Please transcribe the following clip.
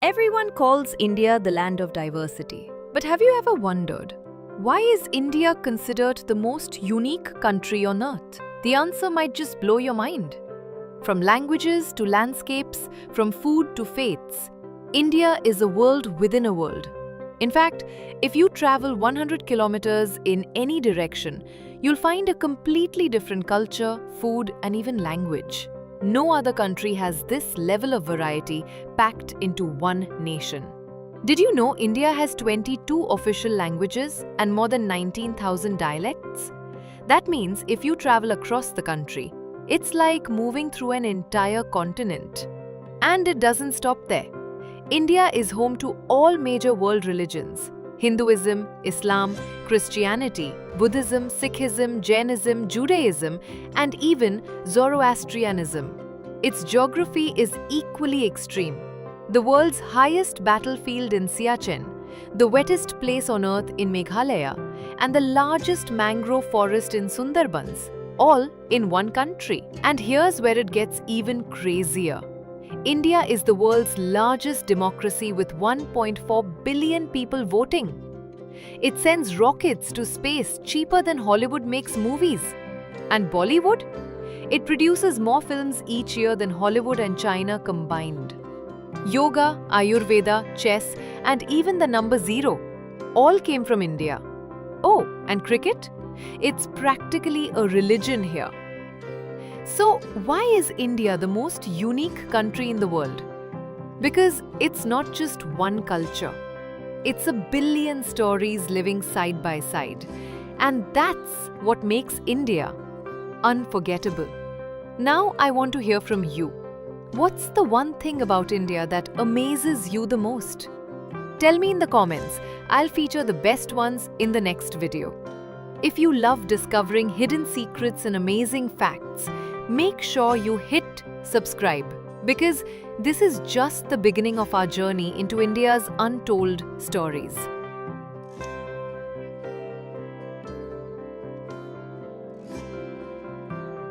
Everyone calls India the land of diversity. But have you ever wondered, why is India considered the most unique country on earth? The answer might just blow your mind. From languages to landscapes, from food to faiths, India is a world within a world. In fact, if you travel 100 kilometers in any direction, you'll find a completely different culture, food, and even language. No other country has this level of variety packed into one nation. Did you know India has 22 official languages and more than 19,000 dialects? That means if you travel across the country, it's like moving through an entire continent. And it doesn't stop there. India is home to all major world religions: Hinduism, Islam, Christianity, Buddhism, Sikhism, Jainism, Judaism, and even Zoroastrianism. Its geography is equally extreme. The world's highest battlefield in Siachen, the wettest place on earth in Meghalaya, and the largest mangrove forest in Sundarbans, all in one country. And here's where it gets even crazier. India is the world's largest democracy with 1.4 billion people voting. It sends rockets to space cheaper than Hollywood makes movies. And Bollywood? It produces more films each year than Hollywood and China combined. Yoga, Ayurveda, chess, and even the number 0 all came from India. Oh, and cricket? It's practically a religion here. So, why is India the most unique country in the world? Because it's not just one culture. It's a billion stories living side by side. And that's what makes India unforgettable. Now I want to hear from you. What's the one thing about India that amazes you the most? Tell me in the comments. I'll feature the best ones in the next video. If you love discovering hidden secrets and amazing facts, make sure you hit subscribe, because this is just the beginning of our journey into India's untold stories.